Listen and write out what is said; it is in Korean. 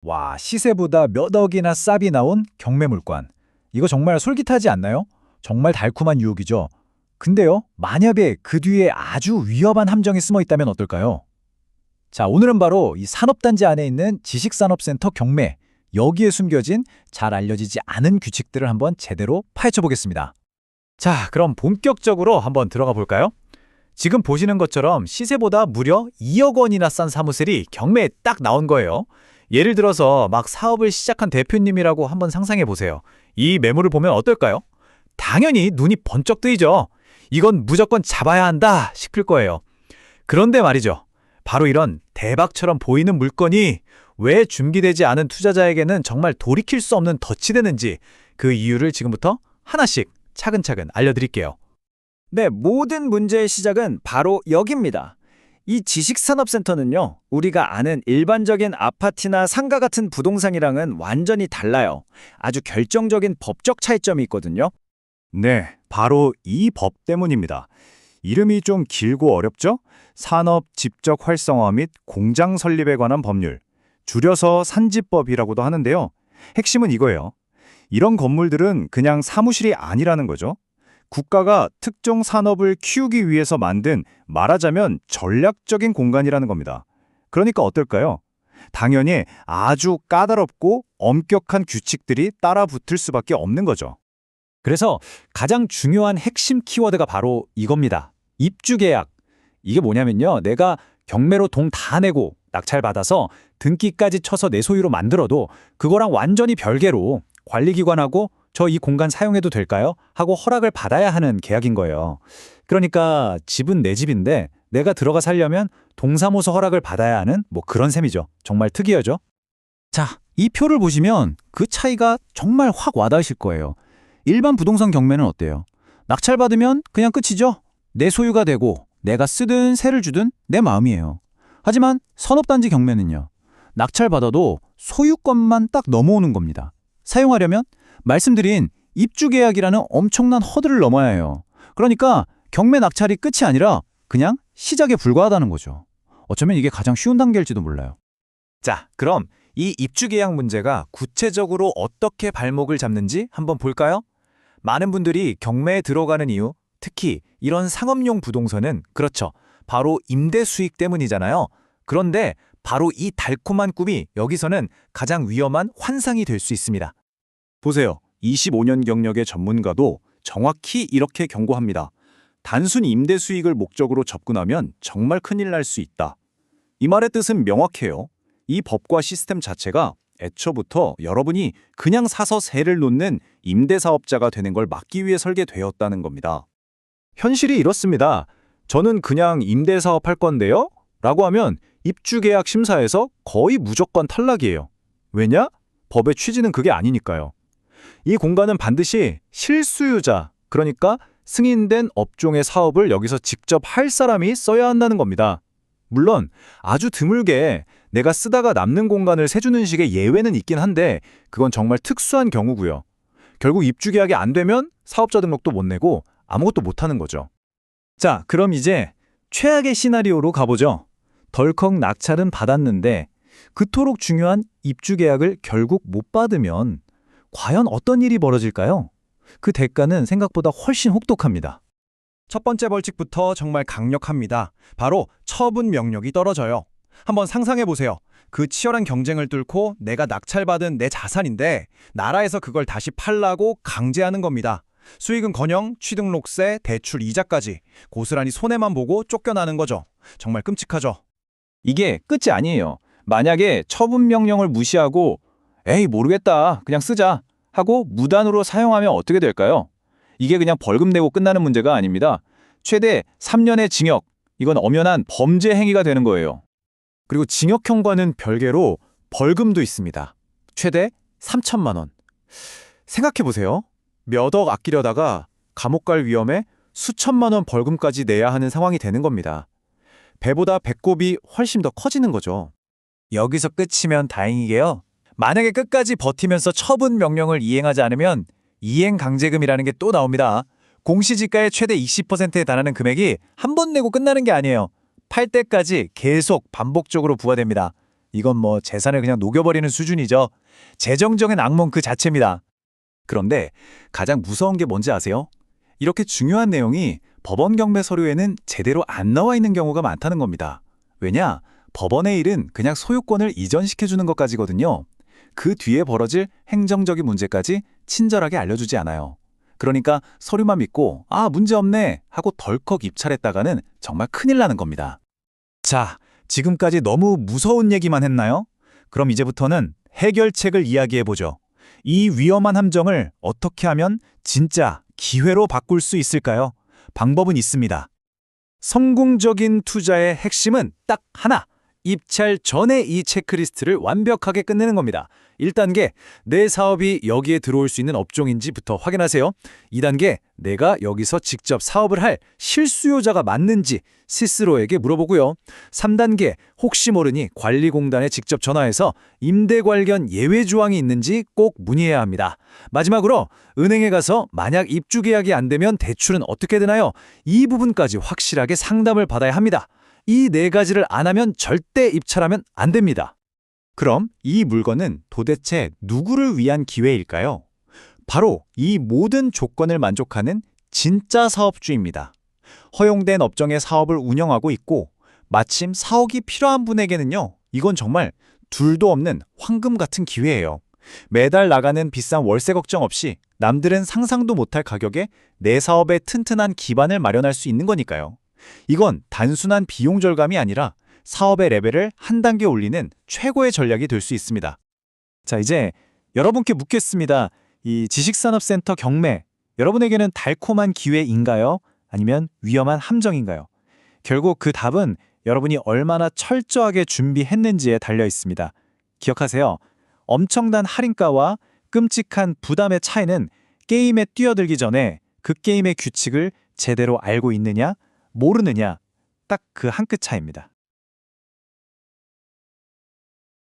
와, 시세보다 몇 억이나 쌉이 나온 경매물관. 이거 정말 솔깃하지 않나요? 정말 달콤한 유혹이죠. 근데요, 만약에 그 뒤에 아주 위험한 함정이 숨어 있다면 어떨까요? 자, 오늘은 바로 이 산업단지 안에 있는 지식산업센터 경매, 여기에 숨겨진 잘 알려지지 않은 규칙들을 한번 제대로 파헤쳐 보겠습니다. 자, 그럼 본격적으로 한번 들어가 볼까요? 지금 보시는 것처럼 시세보다 무려 2억 원이나 싼 사무실이 경매에 딱 나온 거예요. 예를 들어서 막 사업을 시작한 대표님이라고 한번 상상해 보세요. 이 매물을 보면 어떨까요? 당연히 눈이 번쩍 뜨이죠. 이건 무조건 잡아야 한다 싶을 거예요. 그런데 말이죠. 바로 이런 대박처럼 보이는 물건이 왜 준비되지 않은 투자자에게는 정말 돌이킬 수 없는 덫이 되는지 그 이유를 지금부터 하나씩 차근차근 알려드릴게요. 네, 모든 문제의 시작은 바로 여기입니다. 이 지식산업센터는요, 우리가 아는 일반적인 아파트나 상가 같은 부동산이랑은 완전히 달라요. 아주 결정적인 법적 차이점이 있거든요. 네, 바로 이 법 때문입니다. 이름이 좀 길고 어렵죠? 산업 집적 활성화 및 공장 설립에 관한 법률, 줄여서 산지법이라고도 하는데요. 핵심은 이거예요. 이런 건물들은 그냥 사무실이 아니라는 거죠. 국가가 특정 산업을 키우기 위해서 만든 말하자면 전략적인 공간이라는 겁니다. 그러니까 어떨까요? 당연히 아주 까다롭고 엄격한 규칙들이 따라 붙을 수밖에 없는 거죠. 그래서 가장 중요한 핵심 키워드가 바로 이겁니다. 입주계약. 이게 뭐냐면요. 내가 경매로 돈 다 내고 낙찰받아서 등기까지 쳐서 내 소유로 만들어도 그거랑 완전히 별개로 관리기관하고 저 이 공간 사용해도 될까요? 하고 허락을 받아야 하는 계약인 거예요. 그러니까 집은 내 집인데 내가 들어가 살려면 동사무소 허락을 받아야 하는 뭐 그런 셈이죠. 정말 특이하죠? 자, 이 표를 보시면 그 차이가 정말 확 와닿으실 거예요. 일반 부동산 경매는 어때요? 낙찰받으면 그냥 끝이죠? 내 소유가 되고 내가 쓰든 세를 주든 내 마음이에요. 하지만 산업단지 경매는요. 낙찰받아도 소유권만 딱 넘어오는 겁니다. 사용하려면 말씀드린 입주계약이라는 엄청난 허들을 넘어야 해요. 그러니까 경매 낙찰이 끝이 아니라 그냥 시작에 불과하다는 거죠. 어쩌면 이게 가장 쉬운 단계일지도 몰라요. 자, 그럼 이 입주계약 문제가 구체적으로 어떻게 발목을 잡는지 한번 볼까요? 많은 분들이 경매에 들어가는 이유, 특히 이런 상업용 부동산은 그렇죠. 바로 임대 수익 때문이잖아요. 그런데 바로 이 달콤한 꿈이 여기서는 가장 위험한 환상이 될 수 있습니다. 보세요. 25년 경력의 전문가도 정확히 이렇게 경고합니다. 단순 임대 수익을 목적으로 접근하면 정말 큰일 날 수 있다. 이 말의 뜻은 명확해요. 이 법과 시스템 자체가 애초부터 여러분이 그냥 사서 세를 놓는 임대사업자가 되는 걸 막기 위해 설계되었다는 겁니다. 현실이 이렇습니다. 저는 그냥 임대사업 할 건데요? 라고 하면 입주계약 심사에서 거의 무조건 탈락이에요. 왜냐? 법의 취지는 그게 아니니까요. 이 공간은 반드시 실수요자, 그러니까 승인된 업종의 사업을 여기서 직접 할 사람이 써야 한다는 겁니다. 물론 아주 드물게 내가 쓰다가 남는 공간을 세주는 식의 예외는 있긴 한데 그건 정말 특수한 경우고요. 결국 입주계약이 안 되면 사업자 등록도 못 내고 아무것도 못 하는 거죠. 자, 그럼 이제 최악의 시나리오로 가보죠. 덜컥 낙찰은 받았는데 그토록 중요한 입주계약을 결국 못 받으면 과연 어떤 일이 벌어질까요? 그 대가는 생각보다 훨씬 혹독합니다. 첫 번째 벌칙부터 정말 강력합니다. 바로 처분 명령이 떨어져요. 한번 상상해 보세요. 그 치열한 경쟁을 뚫고 내가 낙찰받은 내 자산인데 나라에서 그걸 다시 팔라고 강제하는 겁니다. 수익은커녕 취등록세, 대출, 이자까지 고스란히 손해만 보고 쫓겨나는 거죠. 정말 끔찍하죠. 이게 끝이 아니에요. 만약에 처분 명령을 무시하고 에이 모르겠다 그냥 쓰자 하고 무단으로 사용하면 어떻게 될까요? 이게 그냥 벌금 내고 끝나는 문제가 아닙니다. 최대 3년의 징역, 이건 엄연한 범죄 행위가 되는 거예요. 그리고 징역형과는 별개로 벌금도 있습니다. 최대 3천만 원. 생각해보세요. 몇 억 아끼려다가 감옥 갈 위험에 수천만 원 벌금까지 내야 하는 상황이 되는 겁니다. 배보다 배꼽이 훨씬 더 커지는 거죠. 여기서 끝이면 다행이게요. 만약에 끝까지 버티면서 처분 명령을 이행하지 않으면 이행강제금이라는 게 또 나옵니다. 공시지가의 최대 20%에 달하는 금액이 한 번 내고 끝나는 게 아니에요. 팔 때까지 계속 반복적으로 부과됩니다. 이건 뭐 재산을 그냥 녹여버리는 수준이죠. 재정적인 악몽 그 자체입니다. 그런데 가장 무서운 게 뭔지 아세요? 이렇게 중요한 내용이 법원 경매 서류에는 제대로 안 나와 있는 경우가 많다는 겁니다. 왜냐? 법원의 일은 그냥 소유권을 이전시켜주는 것까지거든요. 그 뒤에 벌어질 행정적인 문제까지 친절하게 알려주지 않아요. 그러니까 서류만 믿고 문제 없네 하고 덜컥 입찰했다가는 정말 큰일 나는 겁니다. 자, 지금까지 너무 무서운 얘기만 했나요? 그럼 이제부터는 해결책을 이야기해보죠. 이 위험한 함정을 어떻게 하면 진짜 기회로 바꿀 수 있을까요? 방법은 있습니다. 성공적인 투자의 핵심은 딱 하나. 입찰 전에 이 체크리스트를 완벽하게 끝내는 겁니다. 1단계, 내 사업이 여기에 들어올 수 있는 업종인지부터 확인하세요. 2단계, 내가 여기서 직접 사업을 할 실수요자가 맞는지 스스로에게 물어보고요. 3단계, 혹시 모르니 관리공단에 직접 전화해서 임대 관련 예외 조항이 있는지 꼭 문의해야 합니다. 마지막으로 은행에 가서 만약 입주 계약이 안 되면 대출은 어떻게 되나요? 이 부분까지 확실하게 상담을 받아야 합니다. 이 4가지를 안 하면 절대 입찰하면 안 됩니다. 그럼 이 물건은 도대체 누구를 위한 기회일까요? 바로 이 모든 조건을 만족하는 진짜 사업주입니다. 허용된 업종의 사업을 운영하고 있고 마침 사옥이 필요한 분에게는요. 이건 정말 둘도 없는 황금 같은 기회예요. 매달 나가는 비싼 월세 걱정 없이 남들은 상상도 못할 가격에 내 사업의 튼튼한 기반을 마련할 수 있는 거니까요. 이건 단순한 비용 절감이 아니라 사업의 레벨을 한 단계 올리는 최고의 전략이 될 수 있습니다. 자, 이제 여러분께 묻겠습니다. 이 지식산업센터 경매, 여러분에게는 달콤한 기회인가요? 아니면 위험한 함정인가요? 결국 그 답은 여러분이 얼마나 철저하게 준비했는지에 달려 있습니다. 기억하세요. 엄청난 할인가와 끔찍한 부담의 차이는 게임에 뛰어들기 전에 그 게임의 규칙을 제대로 알고 있느냐, 모르느냐, 딱 그 한 끗 차이입니다.